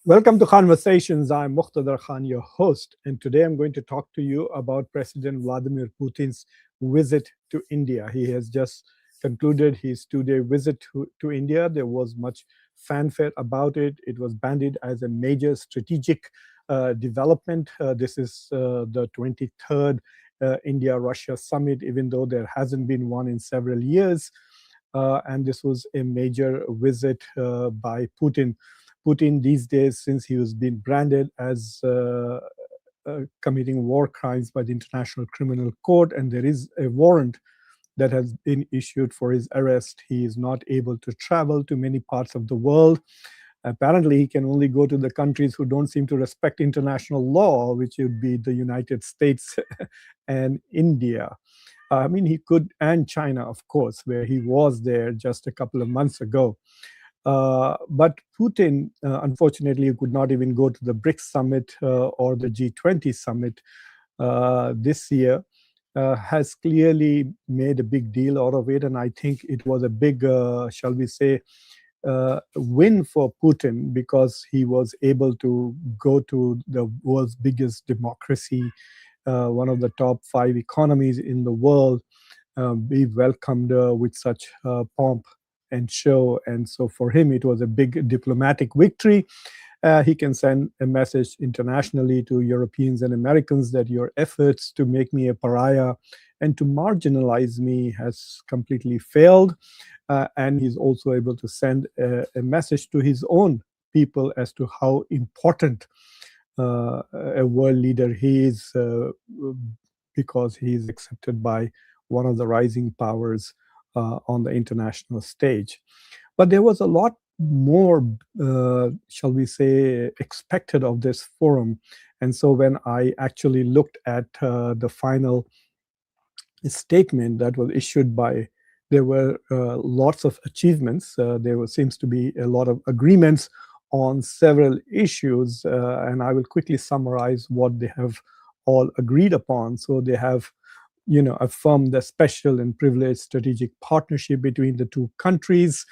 Welcome to Conversations. I'm Muqtadar Khan, your host, and today I'm going to talk to you about President Vladimir Putin's visit to India. He has just concluded his 2 day visit to India. There was much fanfare about it. It was banded as a major strategic development. This is the 23rd India Russia summit, even though there hasn't been one in several years. And this was a major visit by Putin. Putin these days, since he was being branded as committing war crimes by the International Criminal Court, and there is a warrant that has been issued for his arrest, he is not able to travel to many parts of the world. Apparently, he can only go to the countries who don't seem to respect international law, which would be the United States and India. I mean, he could, and China, of course, where he was there just a couple of months ago. But Putin, unfortunately, could not even go to the BRICS summit or the G20 summit this year. Has clearly made a big deal out of it, and I think it was a big, shall we say, win for Putin because he was able to go to the world's biggest democracy, one of the top five economies in the world, be welcomed with such pomp and show. And so for him, it was a big diplomatic victory. He can send a message internationally to Europeans and Americans that your efforts to make me a pariah and to marginalize me has completely failed. And he's also able to send a message to his own people as to how important a world leader he is, because he is accepted by one of the rising powers on the international stage. But there was a lot more, shall we say, expected of this forum. And so when I actually looked at the final statement that was issued by, there were lots of achievements. Seems to be a lot of agreements on several issues, and I will quickly summarize what they have all agreed upon. So they have, affirmed the special and privileged strategic partnership between the two countries,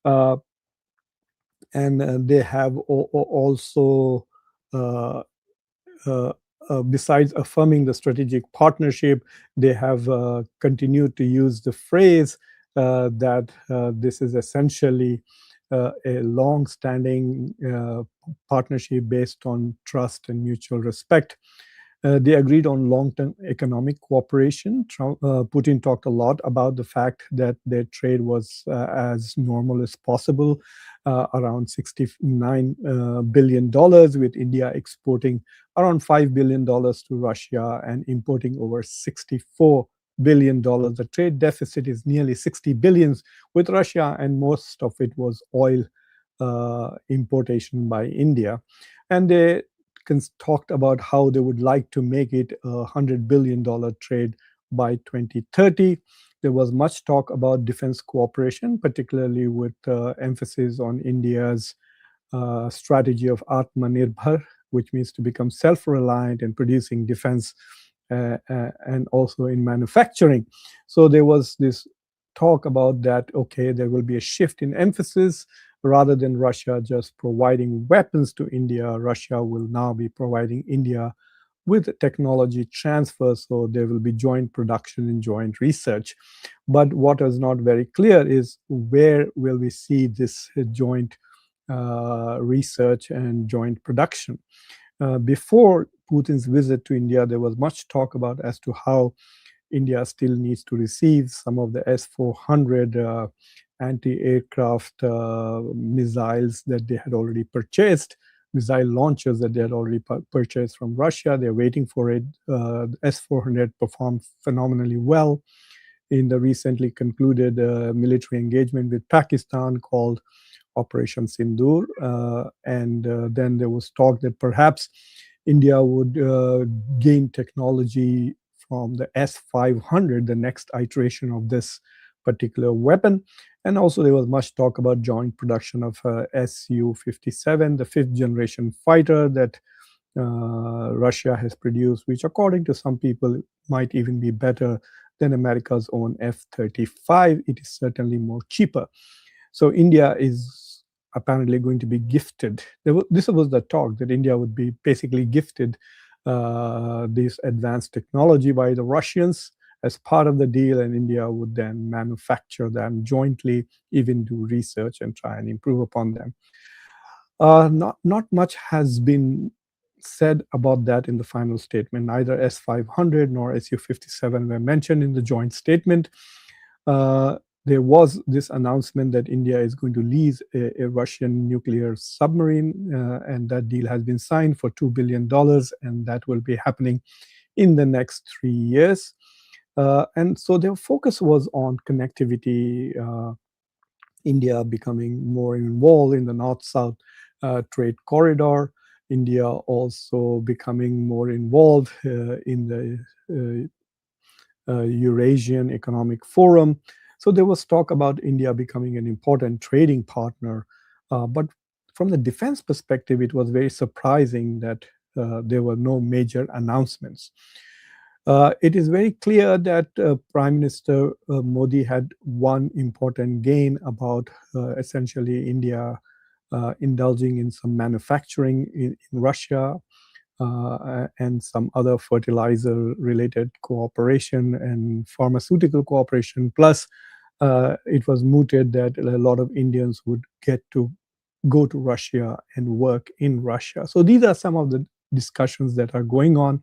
uh, and they have also. Uh, Besides affirming the strategic partnership, they have continued to use the phrase that this is essentially a long-standing partnership based on trust and mutual respect. They agreed on long-term economic cooperation. Putin talked a lot about the fact that their trade was as normal as possible, around $69 billion, with India exporting around $5 billion to Russia and importing over $64 billion. The trade deficit is nearly 60 billions with Russia, and most of it was oil importation by India. And they talked about how they would like to make it a $100 billion trade by 2030. There was much talk about defense cooperation, particularly with emphasis on India's strategy of Atmanirbhar, which means to become self-reliant in producing defense and also in manufacturing. So there was this talk about that, okay, there will be a shift in emphasis. Rather than Russia just providing weapons to India, Russia will now be providing India with technology transfer, so there will be joint production and joint research. But what is not very clear is where will we see this joint research and joint production. Before Putin's visit to India, there was much talk about as to how India still needs to receive some of the S-400 anti-aircraft missiles that they had already purchased, missile launchers that they had already purchased from Russia. They're waiting for it. S-400 performed phenomenally well in the recently concluded military engagement with Pakistan called Operation Sindoor. And then there was talk that perhaps India would gain technology from the S-500, the next iteration of this particular weapon. And also there was much talk about joint production of Su-57, the fifth generation fighter that Russia has produced, which according to some people might even be better than America's own F-35. It is certainly more cheaper. So India is, apparently going to be gifted. This was the talk that India would be basically gifted this advanced technology by the Russians as part of the deal, and India would then manufacture them jointly, even do research and try and improve upon them. Not much has been said about that in the final statement. Neither S-500 nor Su-57 were mentioned in the joint statement. Uh, there was this announcement that India is going to lease a Russian nuclear submarine, and that deal has been signed for $2 billion, and that will be happening in the next 3 years. And so their focus was on connectivity, India becoming more involved in the north-south trade corridor, India also becoming more involved in the Eurasian Economic Forum. So there was talk about India becoming an important trading partner. But from the defense perspective, it was very surprising that there were no major announcements. It is very clear that Prime Minister Modi had one important gain about essentially India indulging in some manufacturing in Russia and some other fertilizer related cooperation and pharmaceutical cooperation. Plus, it was mooted that a lot of Indians would get to go to Russia and work in Russia. So these are some of the discussions that are going on.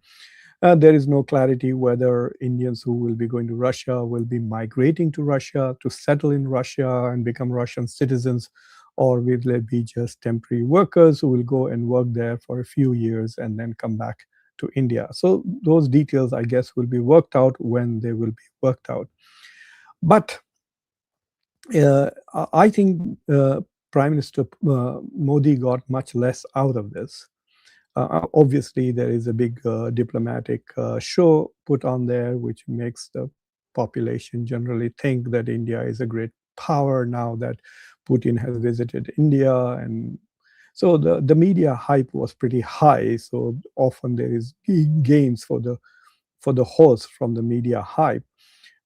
There is no clarity whether Indians who will be going to Russia will be migrating to Russia to settle in Russia and become Russian citizens, or will they be just temporary workers who will go and work there for a few years and then come back to India. So those details, I guess, will be worked out when they will be worked out. But uh, I think Prime Minister Modi got much less out of this. Obviously, there is a big diplomatic show put on there, which makes the population generally think that India is a great power now that Putin has visited India. And so the media hype was pretty high. So often there is gains for the horse from the media hype.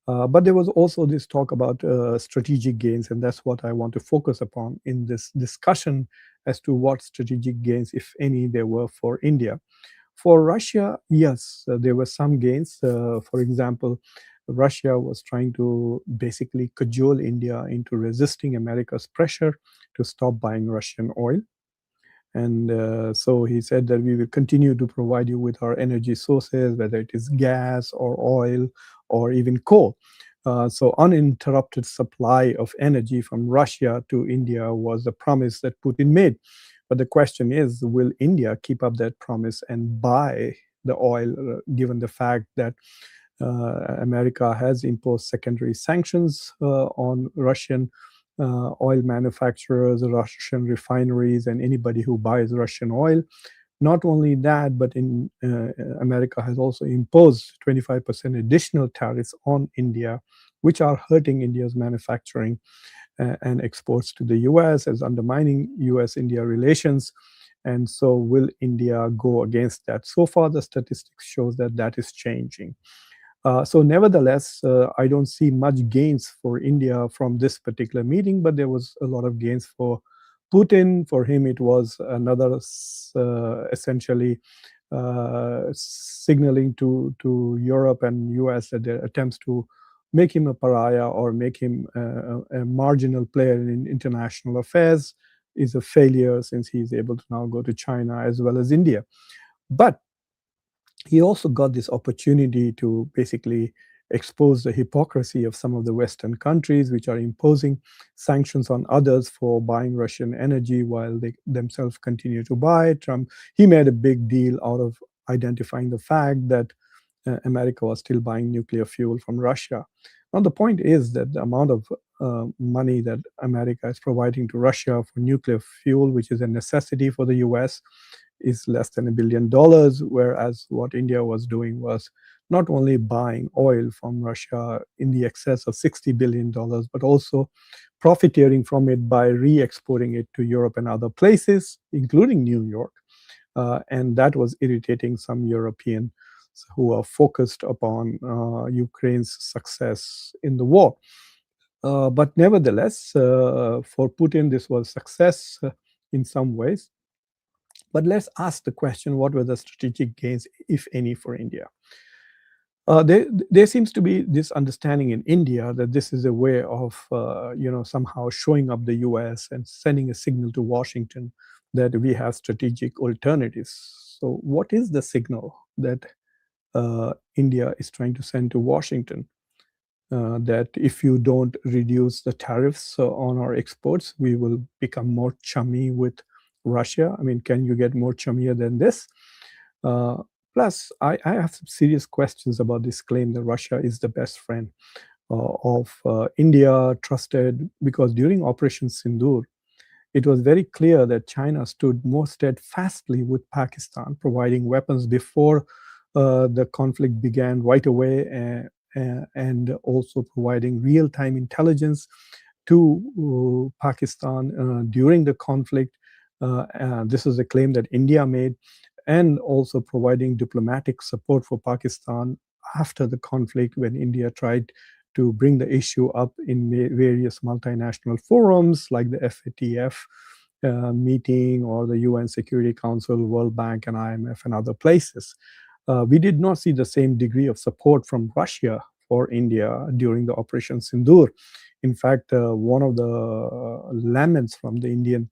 But there was also this talk about strategic gains, and that's what I want to focus upon in this discussion as to what strategic gains, if any, there were for India. For Russia, yes, there were some gains. For example, Russia was trying to basically cajole India into resisting America's pressure to stop buying Russian oil. And so he said that we will continue to provide you with our energy sources, whether it is gas or oil or even coal. So uninterrupted supply of energy from Russia to India was the promise that Putin made. But the question is, will India keep up that promise and buy the oil, given the fact that America has imposed secondary sanctions on Russian oil manufacturers, Russian refineries, and anybody who buys Russian oil? Not only that, but in America has also imposed 25% additional tariffs on India, which are hurting India's manufacturing and exports to the US, as undermining US-India relations. And so will India go against that? So far, the statistics shows that that is changing. So nevertheless, I don't see much gains for India from this particular meeting, but there was a lot of gains for Putin. For him, it was another essentially signaling to Europe and US that their attempts to make him a pariah or make him a marginal player in international affairs is a failure, since he's able to now go to China as well as India. But he also got this opportunity to basically expose the hypocrisy of some of the Western countries, which are imposing sanctions on others for buying Russian energy while they themselves continue to buy. Trump, he made a big deal out of identifying the fact that America was still buying nuclear fuel from Russia. Now, the point is that the amount of money that America is providing to Russia for nuclear fuel, which is a necessity for the US, is less than $1 billion, whereas what India was doing was not only buying oil from Russia in the excess of $60 billion, but also profiteering from it by re exporting it to Europe and other places, including New York. And that was irritating some Europeans who are focused upon Ukraine's success in the war. But nevertheless, for Putin, this was success in some ways. But let's ask the question, what were the strategic gains, if any, for India? There seems to be this understanding in India that this is a way of, somehow showing up the US and sending a signal to Washington that we have strategic alternatives. So, what is the signal that India is trying to send to Washington? That if you don't reduce the tariffs on our exports, we will become more chummy with Russia. I mean, can you get more chummier than this? Uh, Plus, I have some serious questions about this claim that Russia is the best friend of India, trusted, because during Operation Sindoor, it was very clear that China stood more steadfastly with Pakistan, providing weapons before the conflict began right away, and also providing real time intelligence to Pakistan during the conflict. This is a claim that India made, and also providing diplomatic support for Pakistan after the conflict when India tried to bring the issue up in various multinational forums like the FATF meeting or the UN Security Council, World Bank, and IMF, and other places. We did not see the same degree of support from Russia for India during the Operation Sindoor. In fact, one of the laments from the Indian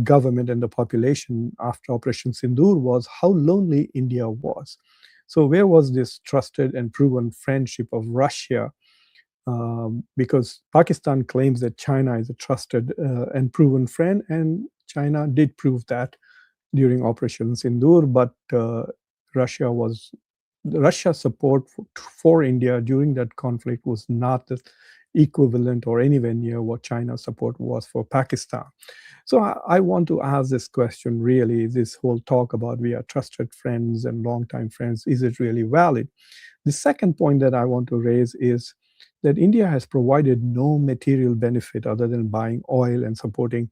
government and the population after Operation Sindoor was how lonely India was. So, where was this trusted and proven friendship of Russia? Because Pakistan claims that China is a trusted and proven friend, and China did prove that during Operation Sindoor, but Russia was Russia's support for India during that conflict was not the equivalent or anywhere near what China's support was for Pakistan. So I want to ask this question really, this whole talk about we are trusted friends and longtime friends, is it really valid? The second point that I want to raise is that India has provided no material benefit other than buying oil and supporting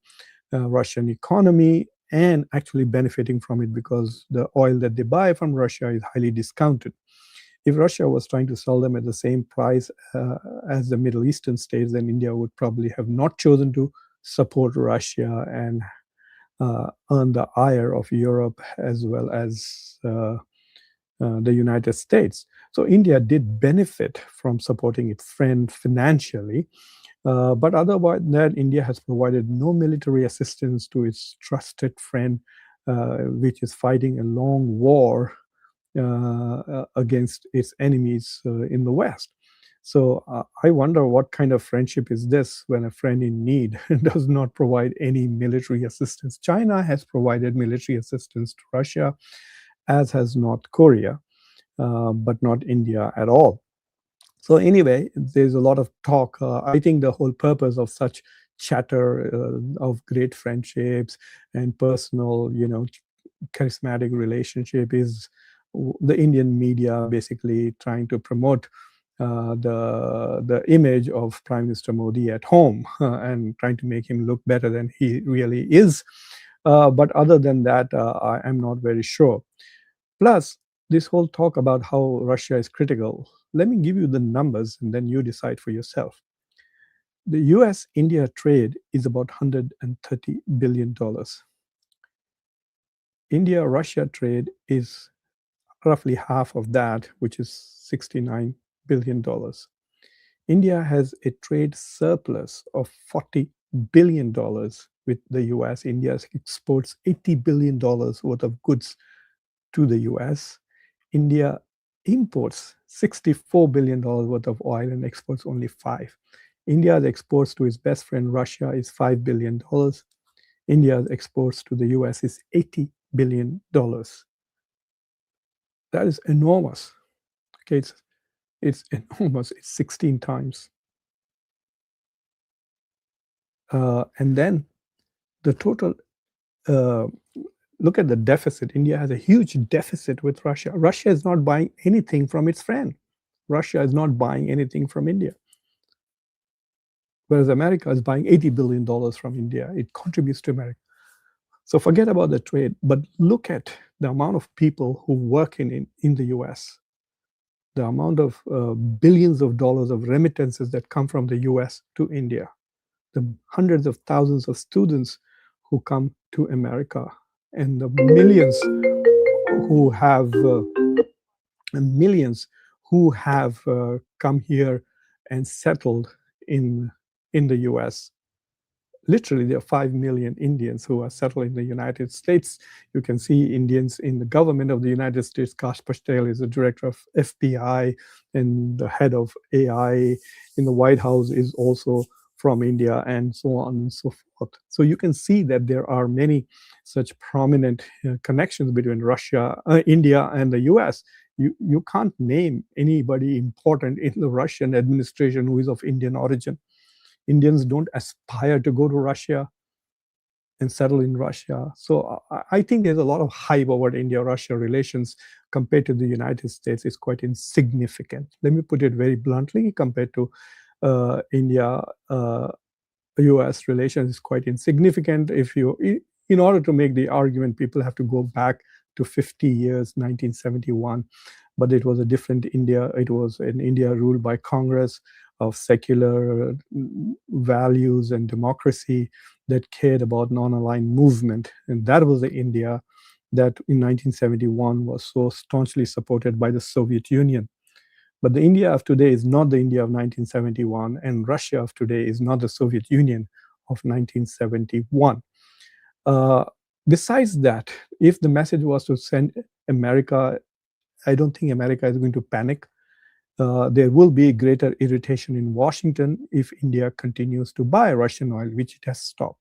Russian economy, and actually benefiting from it because the oil that they buy from Russia is highly discounted. If Russia was trying to sell them at the same price as the Middle Eastern states, then India would probably have not chosen to support Russia and earn the ire of Europe as well as the United States. So India did benefit from supporting its friend financially, but otherwise than that, India has provided no military assistance to its trusted friend, which is fighting a long war against its enemies in the West. So I wonder what kind of friendship is this when a friend in need does not provide any military assistance. China has provided military assistance to Russia, as has North Korea, but not India at all. So anyway, there's a lot of talk. I think the whole purpose of such chatter of great friendships and personal, charismatic relationship is the Indian media basically trying to promote the image of Prime Minister Modi at home and trying to make him look better than he really is. But other than that, I am not very sure. Plus, this whole talk about how Russia is critical, let me give you the numbers and then you decide for yourself. The US India trade is about $130 billion. India Russia trade is roughly half of that, which is $69 billion. India has a trade surplus of $40 billion with the US. India exports $80 billion worth of goods to the US. India imports $64 billion worth of oil and exports only 5. India's exports to its best friend Russia is $5 billion. India's exports to the US is $80 billion. That is enormous. Okay, it's enormous. It's 16 times. And then the total, uh, look at the deficit. India has a huge deficit with Russia. Russia is not buying anything from its friend. Russia is not buying anything from India. Whereas America is buying $80 billion from India. It contributes to America. So forget about the trade, but look at the amount of people who work in the US, the amount of billions of dollars of remittances that come from the US to India, the hundreds of thousands of students who come to America, and the who have millions who have come here and settled in in the US. Literally, there are 5 million Indians who are settled in the United States. You can see Indians in the government of the United States. Kash Patel is the director of FBI, and the head of AI in the White House is also from India, and so on and so forth. So you can see that there are many such prominent connections between India, and the US. You can't name anybody important in the Russian administration who is of Indian origin. Indians don't aspire to go to Russia and settle in Russia. So I think there's a lot of hype over India-Russia relations compared to the United States. It's quite insignificant. Let me put it very bluntly, compared to India, US relations is quite insignificant. In order to make the argument, people have to go back to 50 years, 1971. But it was a different India. It was an India ruled by Congress of secular values and democracy that cared about non-aligned movement. And that was the India that in 1971 was so staunchly supported by the Soviet Union. But the India of today is not the India of 1971, and Russia of today is not the Soviet Union of 1971. Uh, Besides that, if the message was to send America, I don't think America is going to panic. There will be greater irritation in Washington if India continues to buy Russian oil, which it has stopped.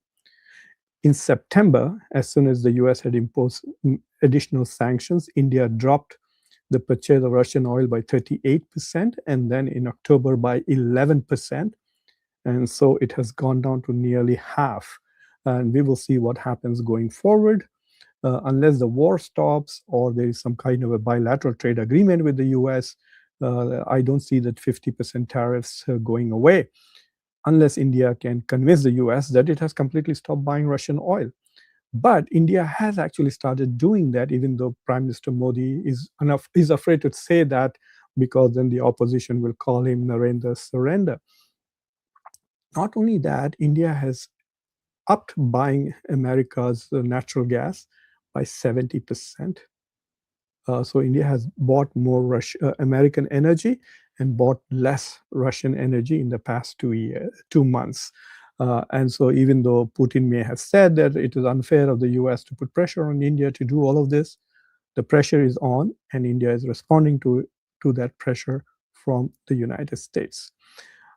In September, as soon as the US had imposed additional sanctions, India dropped the purchase of Russian oil by 38%, and then in October by 11%. And so it has gone down to nearly half. And we will see what happens going forward. Unless the war stops or there is some kind of a bilateral trade agreement with the US, I don't see that 50% tariffs going away, unless India can convince the US that it has completely stopped buying Russian oil. But India has actually started doing that, even though Prime Minister Modi is afraid to say that, because then the opposition will call him Narendra Surrender. Not only that, India has upped buying America's natural gas by 70%. So India has bought more American energy and bought less Russian energy in the past 2 months. And so even though Putin may have said that it is unfair of the US to put pressure on India to do all of this, the pressure is on, and India is responding to that pressure from the United States.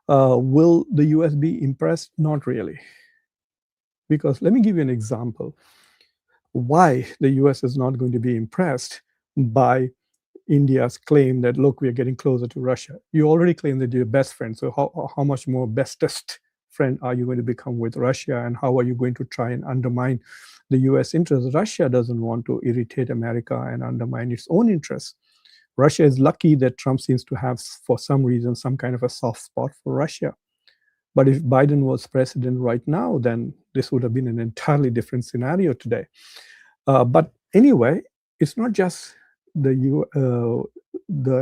Will the US be impressed? Not really. Because let me give you an example why the US is not going to be impressed by India's claim that, look, we are getting closer to Russia. You already claim that you're best friends. So how much more bestest friend are you going to become with Russia? And how are you going to try and undermine the US interests? Russia doesn't want to irritate America and undermine its own interests. Russia is lucky that Trump seems to have, for some reason, some kind of a soft spot for Russia. But if Biden was president right now, then this would have been an entirely different scenario today. But anyway, it's not just the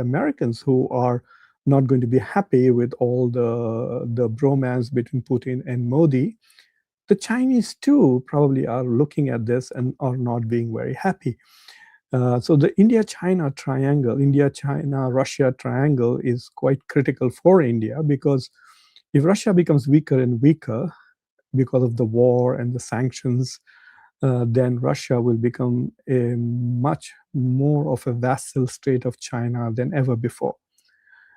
Americans who are not going to be happy with all the bromance between Putin and Modi. The Chinese too probably are looking at this and are not being very happy. So the India-China triangle, India-China-Russia triangle is quite critical for India, because if Russia becomes weaker and weaker because of the war and the sanctions, then Russia will become a much more of a vassal state of China than ever before.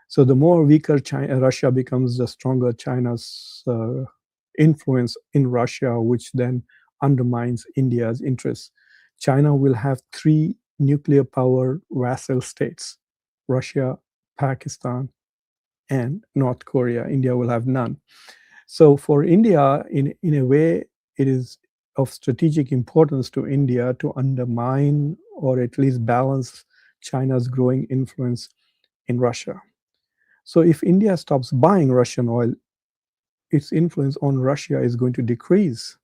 So the more weaker Russia becomes, the stronger China's influence in Russia, which then undermines India's interests. China will have 3 nuclear power vassal states: Russia, Pakistan, and North Korea. India will have none. So for India, in a way, it is of strategic importance to India to undermine or at least balance China's growing influence in Russia. So if India stops buying Russian oil, its influence on Russia is going to decrease.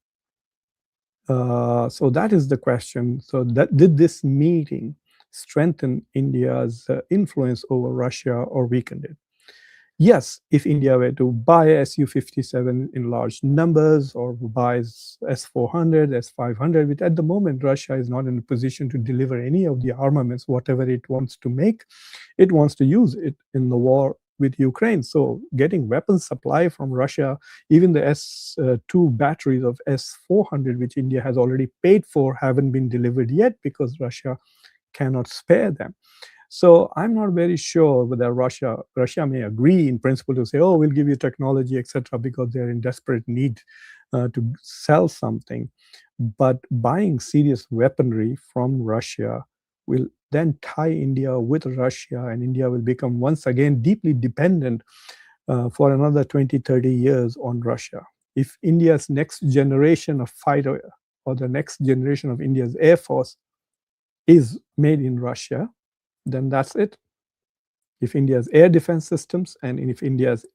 So that is the question. So that did this meeting strengthened India's influence over Russia or weakened it? Yes, if India were to buy Su-57 in large numbers or buys S-400, S-500, which at the moment Russia is not in a position to deliver any of the armaments, whatever it wants to make, it wants to use it in the war with Ukraine. So getting weapons supply from Russia, even the S-2 batteries of S-400, which India has already paid for, haven't been delivered yet because Russia cannot spare them. So I'm not very sure whether Russia may agree in principle to say, oh, we'll give you technology, etc., because they're in desperate need to sell something. But buying serious weaponry from Russia will then tie India with Russia, and India will become once again deeply dependent for another 20, 30 years on Russia. If India's next generation of fighter or the next generation of India's air force is made in Russia, then that's it. If India's air defense systems and if India's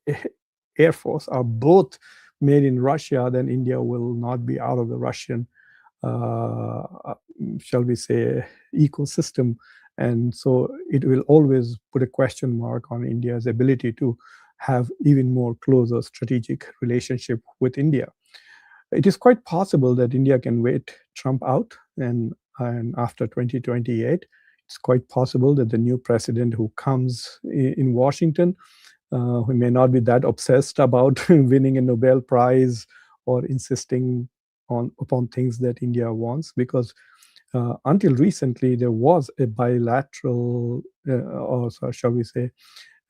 air force are both made in Russia, then India will not be out of the Russian, shall we say, ecosystem. And so it will always put a question mark on India's ability to have even more closer strategic relationship with India. It is quite possible that India can wait Trump out, and after 2028, it's quite possible that the new president who comes in Washington, who may not be that obsessed about winning a Nobel Prize or insisting upon things that India wants, because until recently there was a bilateral, or shall we say,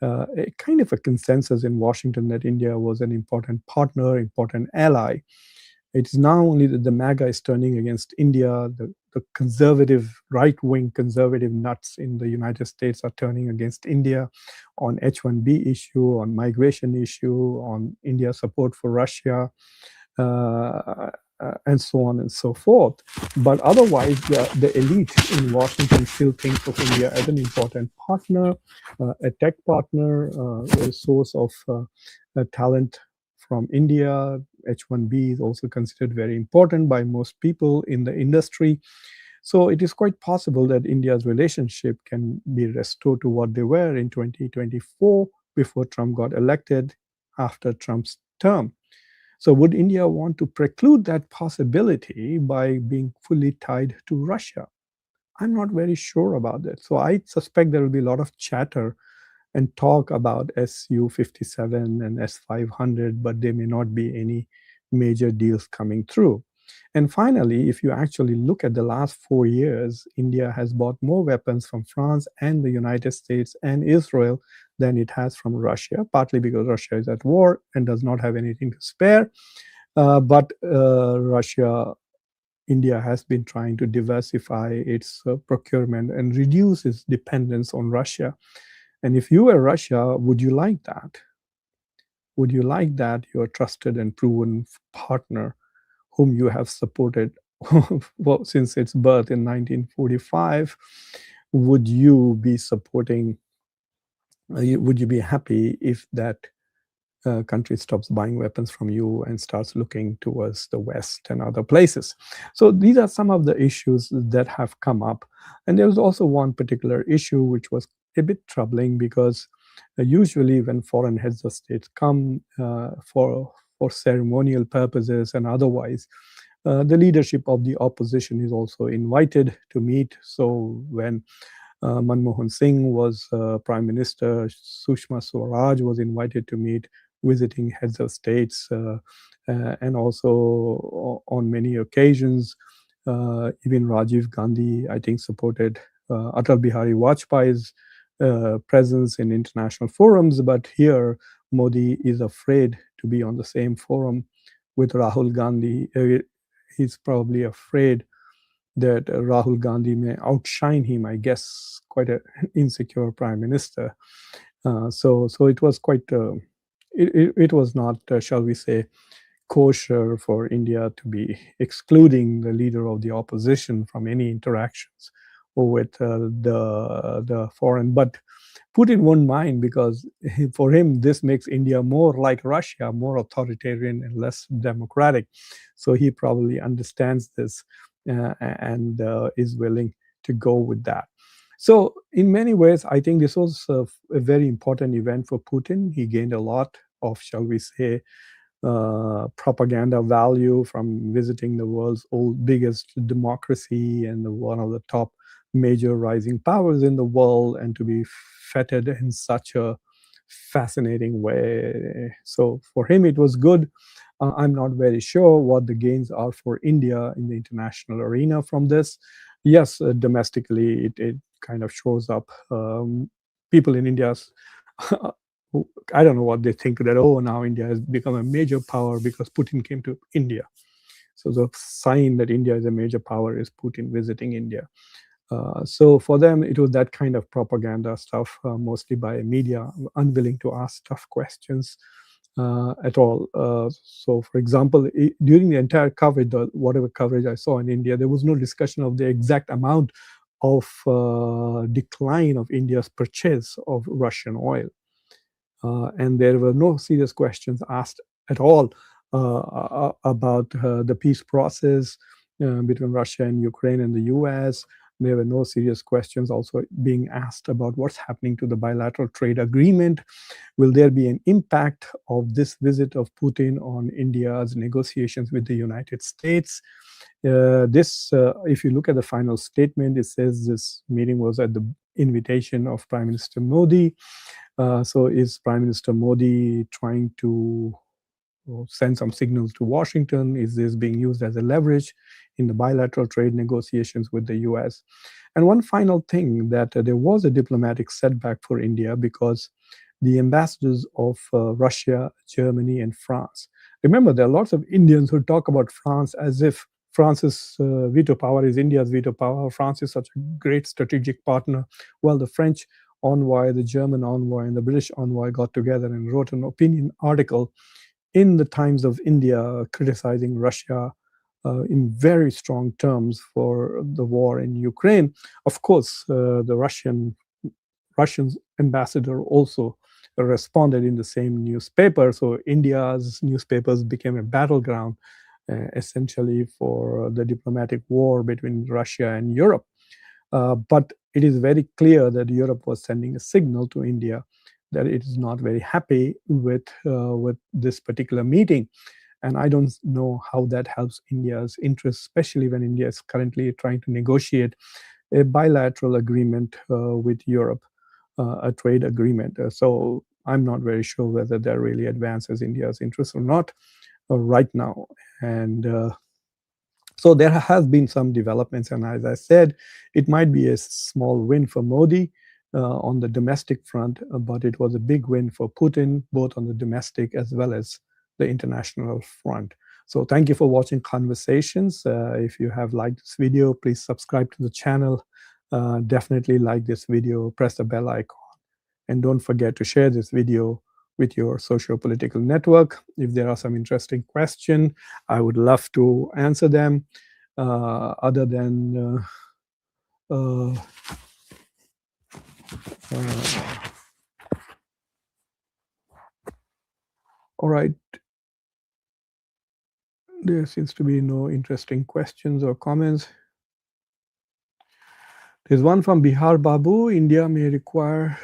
a kind of a consensus in Washington that India was an important partner, important ally. It's now only that the MAGA is turning against India. The conservative, right-wing conservative nuts in the United States are turning against India on H-1B issue, on migration issue, on India's support for Russia, and so on and so forth. But otherwise, the elite in Washington still thinks of India as an important partner, a tech partner, a source of talent from India. H-1B is also considered very important by most people in the industry. So it is quite possible that India's relationship can be restored to what they were in 2024 before Trump got elected after Trump's term. So would India want to preclude that possibility by being fully tied to Russia? I'm not very sure about that. So I suspect there will be a lot of chatter and talk about Su-57 and S-500, but there may not be any major deals coming through. And finally, if you actually look at the last 4 years, India has bought more weapons from France and the United States and Israel than it has from Russia, partly because Russia is at war and does not have anything to spare. But India has been trying to diversify its procurement and reduce its dependence on Russia. And if you were Russia, would you like that? Would you like that your trusted and proven partner, whom you have supported well, since its birth in 1945, would you be supporting? Would you be happy if that country stops buying weapons from you and starts looking towards the West and other places? So these are some of the issues that have come up. And there was also one particular issue which was a bit troubling, because usually when foreign heads of states come for ceremonial purposes and otherwise, the leadership of the opposition is also invited to meet. So when Manmohan Singh was Prime Minister, Sushma Swaraj was invited to meet visiting heads of states, and also on many occasions, even Rajiv Gandhi, I think, supported Atal Bihari Vajpayee's presence in international forums. But here, Modi is afraid to be on the same forum with Rahul Gandhi. He's probably afraid that Rahul Gandhi may outshine him. I guess quite an insecure prime minister. So it was quite. It was not, shall we say, kosher for India to be excluding the leader of the opposition from any interactions with the foreign. But Putin won't mind, because for him this makes India more like Russia, more authoritarian and less democratic. So he probably understands this and is willing to go with that. So, in many ways, I think this was a very important event for Putin. He gained a lot of, shall we say, propaganda value from visiting the world's biggest democracy and one of the top major rising powers in the world, and to be feted in such a fascinating way. So for him, it was good. I'm not very sure what the gains are for India in the international arena from this. Yes, domestically, it kind of shows up. People in India, I don't know what they think, that, oh, now India has become a major power because Putin came to India. So the sign that India is a major power is Putin visiting India. So for them, it was that kind of propaganda stuff, mostly by media, unwilling to ask tough questions at all. So, for example, during the entire coverage, whatever coverage I saw in India, there was no discussion of the exact amount of decline of India's purchase of Russian oil. And there were no serious questions asked at all about the peace process between Russia and Ukraine and the US. There were no serious questions also being asked about what's happening to the bilateral trade agreement. Will there be an impact of this visit of Putin on India's negotiations with the United States? If you look at the final statement, it says this meeting was at the invitation of Prime Minister Modi. So is Prime Minister Modi trying to send some signals to Washington? Is this being used as a leverage in the bilateral trade negotiations with the US? And one final thing, that there was a diplomatic setback for India because the ambassadors of Russia, Germany, and France. Remember, there are lots of Indians who talk about France as if France's veto power is India's veto power. France is such a great strategic partner. Well, the French envoy, the German envoy, and the British envoy got together and wrote an opinion article in the Times of India criticizing Russia in very strong terms for the war in Ukraine. Of course, the Russian ambassador also responded in the same newspaper. So India's newspapers became a battleground, essentially, for the diplomatic war between Russia and Europe. But it is very clear that Europe was sending a signal to India that it is not very happy with this particular meeting. And I don't know how that helps India's interests, especially when India is currently trying to negotiate a bilateral agreement with Europe, a trade agreement. So I'm not very sure whether that really advances India's interests or not right now. And so there have been some developments, and as I said, it might be a small win for Modi on the domestic front, but it was a big win for Putin, both on the domestic as well as the international front. So thank you for watching Conversations. If you have liked this video, please subscribe to the channel. Definitely like this video, press the bell icon, and don't forget to share this video with your socio-political network. If there are some interesting questions, I would love to answer them. Other than all right, there seems to be no interesting questions or comments. There's one from Bihar Babu. India may require,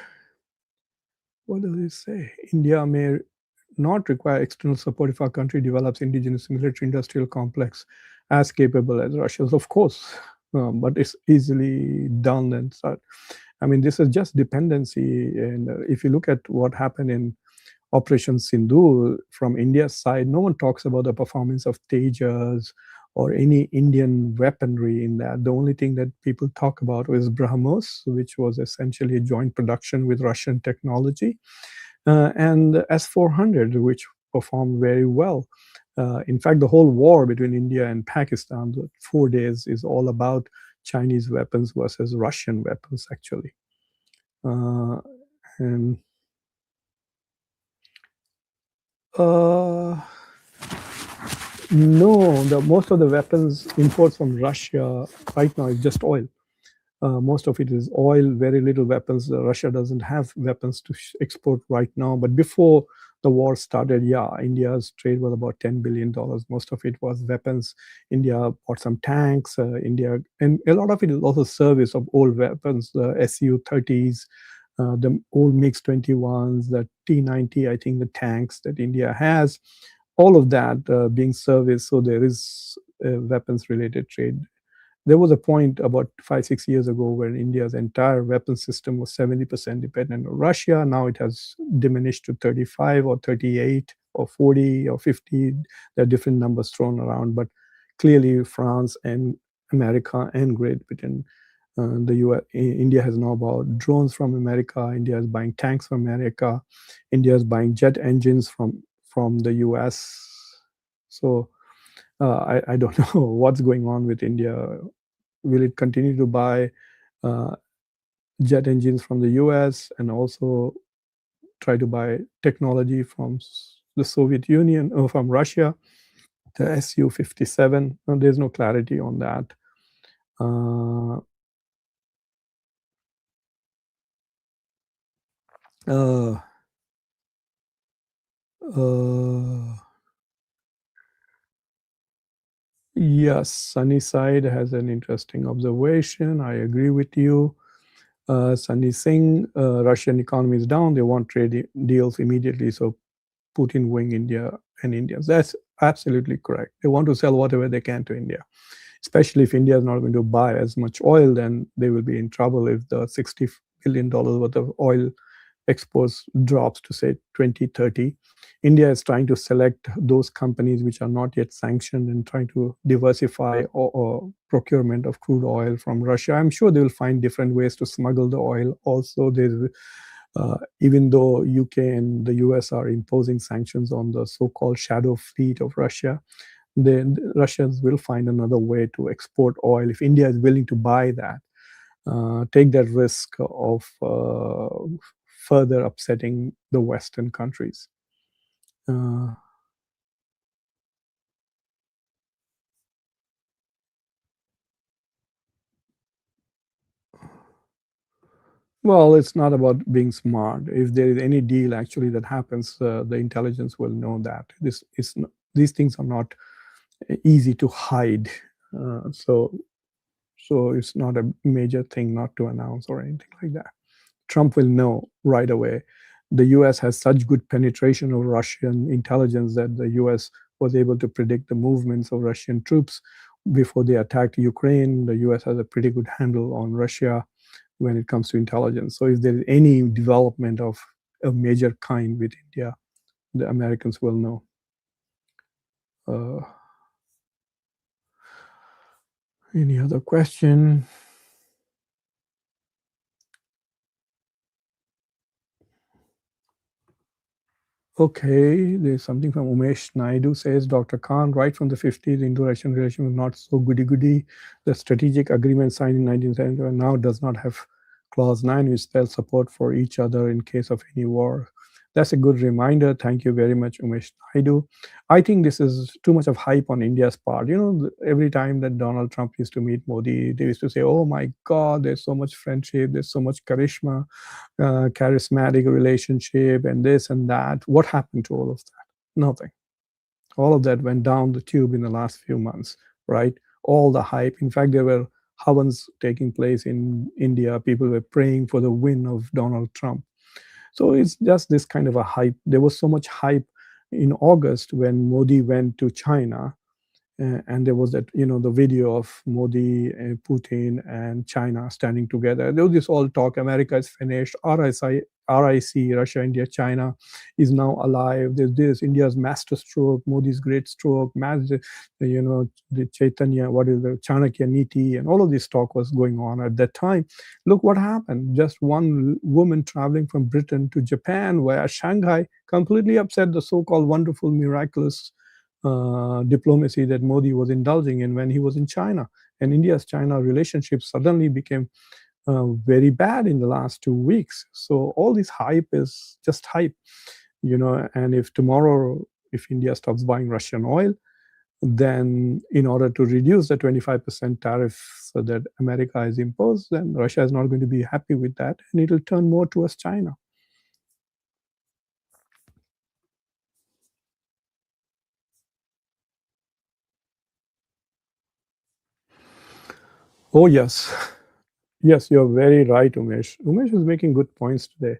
what does it say? India may not require external support if our country develops indigenous military industrial complex as capable as Russia's. Of course, but it's easily done. And so, I mean, this is just dependency. And if you look at what happened in Operation Sindhu from India's side, no one talks about the performance of Tejas or any Indian weaponry in that. The only thing that people talk about was BrahMos, which was essentially a joint production with Russian technology, and S-400, which performed very well. In fact, the whole war between India and Pakistan, the 4 days, is all about Chinese weapons versus Russian weapons, actually. And no, most of the weapons imports from Russia right now is just oil. Most of it is oil, very little weapons. Russia doesn't have weapons to export right now. But before the war started, yeah, India's trade was about $10 billion. Most of it was weapons. India bought some tanks. India, and a lot of it is also service of old weapons, the Su-30s, the old MiG-21s, the T-90, I think the tanks that India has, all of that being serviced. So there is weapons related trade. There was a point about 5, 6 years ago where India's entire weapon system was 70% dependent on Russia. Now it has diminished to 35 or 38 or 40 or 50. There are different numbers thrown around, but clearly France and America and Great Britain, the US, India has now bought drones from America. India is buying tanks from America. India is buying jet engines from the US. So I don't know what's going on with India. Will it continue to buy uh, jet engines from the US and also try to buy technology from the Soviet Union or from Russia, the Su-57? There's no clarity on that. Uh, uh, uh, yes, Sunnyside has an interesting observation. I agree with you. Sunny Singh, Russian economy is down. They want trade deals immediately. So Putin wing India and Indians. That's absolutely correct. They want to sell whatever they can to India, especially if India is not going to buy as much oil, then they will be in trouble if the $60 billion worth of oil exports drops to say 2030. India is trying to select those companies which are not yet sanctioned and trying to diversify or procurement of crude oil from Russia. I'm sure they will find different ways to smuggle the oil. Also, even though UK and the US are imposing sanctions on the so-called shadow fleet of Russia, then the Russians will find another way to export oil if India is willing to buy that. Take that risk of further upsetting the Western countries. Uh, well, it's not about being smart. If there is any deal actually that happens, the intelligence will know that these things are not easy to hide. So it's not a major thing not to announce or anything like that. Trump will know right away. The US has such good penetration of Russian intelligence that the US was able to predict the movements of Russian troops before they attacked Ukraine. The US has a pretty good handle on Russia when it comes to intelligence. So if there is any development of a major kind with India, the Americans will know. Uh, any other question? Okay, there's something from Umesh Naidu says Dr. Khan, right from the 50s, Indo-Russian relation was not so goody-goody. The strategic agreement signed in 1971 now does not have clause 9, which spells support for each other in case of any war. That's a good reminder. Thank you very much, Umesh Naidu. I think this is too much of hype on India's part. You know, every time that Donald Trump used to meet Modi, they used to say, oh my God, there's so much friendship, there's so much charisma, charismatic relationship and this and that. What happened to all of that? Nothing. All of that went down the tube in the last few months, right? All the hype. In fact, there were havans taking place in India. People were praying for the win of Donald Trump. So it's just this kind of a hype. There was so much hype in August when Modi went to China, and there was that, you know, the video of Modi and Putin and China standing together. There was this all talk, America is finished, RIC, Russia, India, China is now alive. There's this, India's master stroke, Modi's great stroke, you know, the Chaitanya, what is the Chanakya Niti, and all of this talk was going on at that time. Look what happened. Just one woman traveling from Britain to Japan via Shanghai completely upset the so-called wonderful, miraculous diplomacy that Modi was indulging in when he was in China. And India's China relationship suddenly became very bad in the last 2 weeks. So all this hype is just hype, you know. And if tomorrow, if India stops buying Russian oil, then in order to reduce the 25% tariff that America has imposed, then Russia is not going to be happy with that, and it'll turn more towards China. Oh, yes. Yes, you're very right, Umesh. Umesh is making good points today.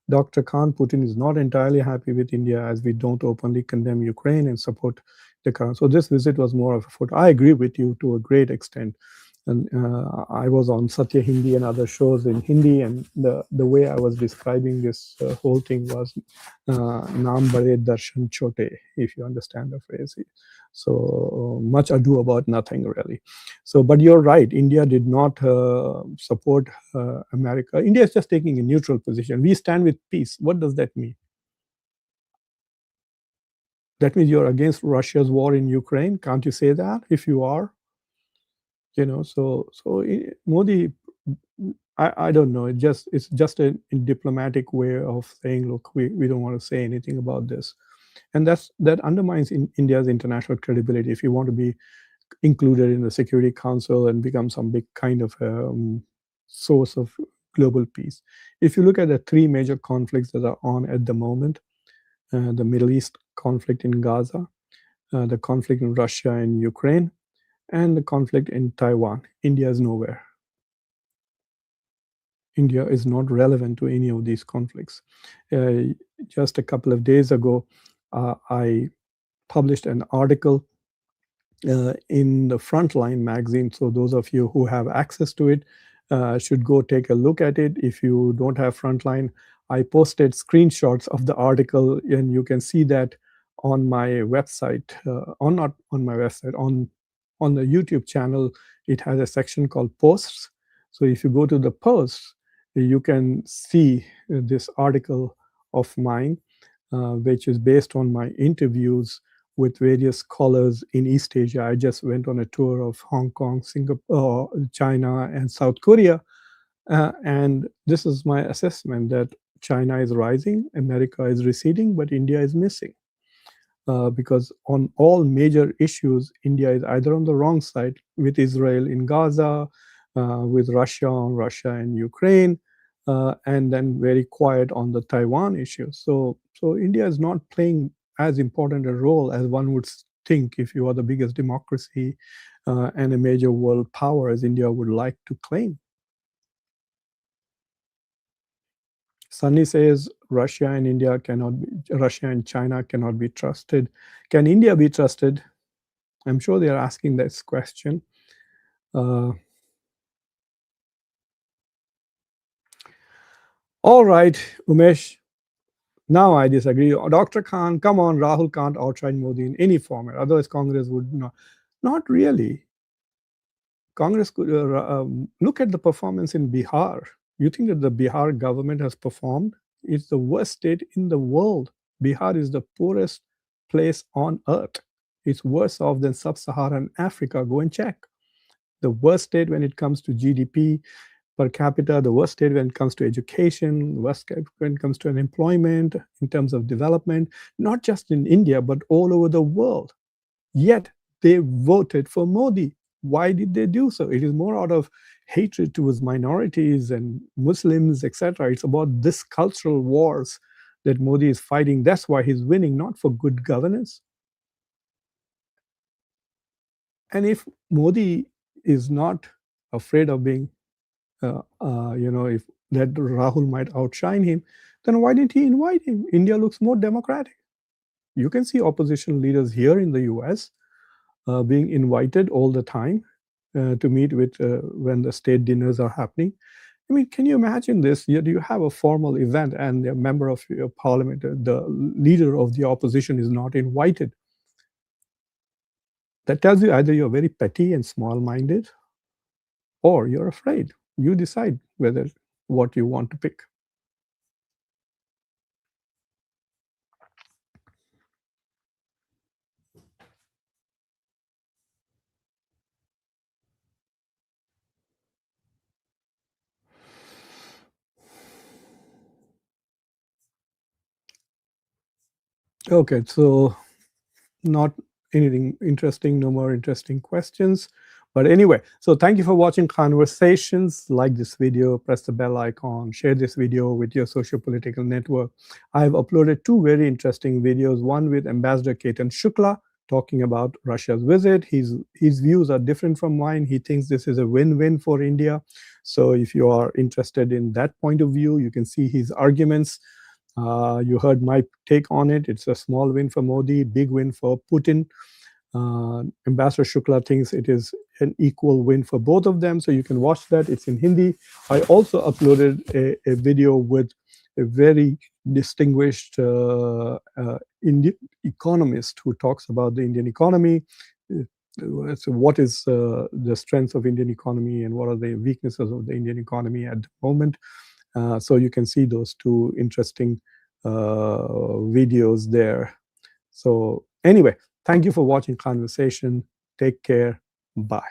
Dr. Khan, Putin is not entirely happy with India as we don't openly condemn Ukraine and support the current. So this visit was more of a foot. I agree with you to a great extent. And I was on Satya Hindi and other shows in Hindi, and the way I was describing this whole thing was "Naam bade darshan chote," if you understand the phrase. So much ado about nothing, really. So, but you're right. India did not support America. India is just taking a neutral position. We stand with peace. What does that mean? That means you're against Russia's war in Ukraine. Can't you say that if you are? So Modi, I don't know. It's just a diplomatic way of saying, look, we don't want to say anything about this, and that undermines India's international credibility. If you want to be included in the Security Council and become some big kind of source of global peace. If you look at the three major conflicts that are on at the moment, the Middle East conflict in Gaza, the conflict in Russia and Ukraine, and the conflict in Taiwan, India is nowhere. India is not relevant to any of these conflicts. Uh, just a couple of days ago, I published an article in the Frontline magazine. So those of you who have access to it should go take a look at it. If you don't have Frontline, I posted screenshots of the article, and you can see that on my website. On not on my website, on the YouTube channel, it has a section called Posts. So if you go to the posts, you can see this article of mine, which is based on my interviews with various scholars in East Asia. I just went on a tour of Hong Kong, Singapore, China, and South Korea. And this is my assessment that China is rising, America is receding, but India is missing. Because on all major issues, India is either on the wrong side with Israel in Gaza, with Russia on Russia and Ukraine, and then very quiet on the Taiwan issue. So India is not playing as important a role as one would think if you are the biggest democracy and a major world power as India would like to claim. Sunny says Russia and China cannot be trusted. Can India be trusted? I'm sure they are asking this question. Uh, all right, Umesh. Now I disagree. Dr. Khan, come on, Rahul can't outshine Modi in any format. Otherwise, Congress would not. Not really. Congress could look at the performance in Bihar. You think that the Bihar government has performed? It's the worst state in the world. Bihar is the poorest place on earth. It's worse off than sub Saharan Africa. Go and check. The worst state when it comes to GDP per capita, the worst state when it comes to education, worst when it comes to unemployment, in terms of development, not just in India, but all over the world. Yet they voted for Modi. Why did they do so? It is more out of hatred towards minorities and Muslims, etc. It's about this cultural wars that Modi is fighting. That's why he's winning, not for good governance. And if Modi is not afraid of being, if that Rahul might outshine him, then why didn't he invite him? India looks more democratic. You can see opposition leaders here in the US being invited all the time to meet with when the state dinners are happening. I mean, can you imagine this? You have a formal event and a member of your parliament, the leader of the opposition, is not invited. That tells you either you're very petty and small minded or you're afraid. You decide whether what you want to pick. Okay, so not anything interesting, no more interesting questions. But anyway, so thank you for watching Conversations. Like this video, press the bell icon, share this video with your social political network. I've uploaded two very interesting videos, one with Ambassador Ketan Shukla talking about Russia's visit. His views are different from mine. He thinks this is a win-win for India. So if you are interested in that point of view, you can see his arguments. You heard my take on it. It's a small win for Modi, big win for Putin. Ambassador Shukla thinks it is an equal win for both of them. So you can watch that. It's in Hindi. I also uploaded a video with a very distinguished Indian economist who talks about the Indian economy. So what is the strengths of Indian economy and what are the weaknesses of the Indian economy at the moment? So you can see those two interesting videos there. So anyway, thank you for watching Conversation. Take care. Bye.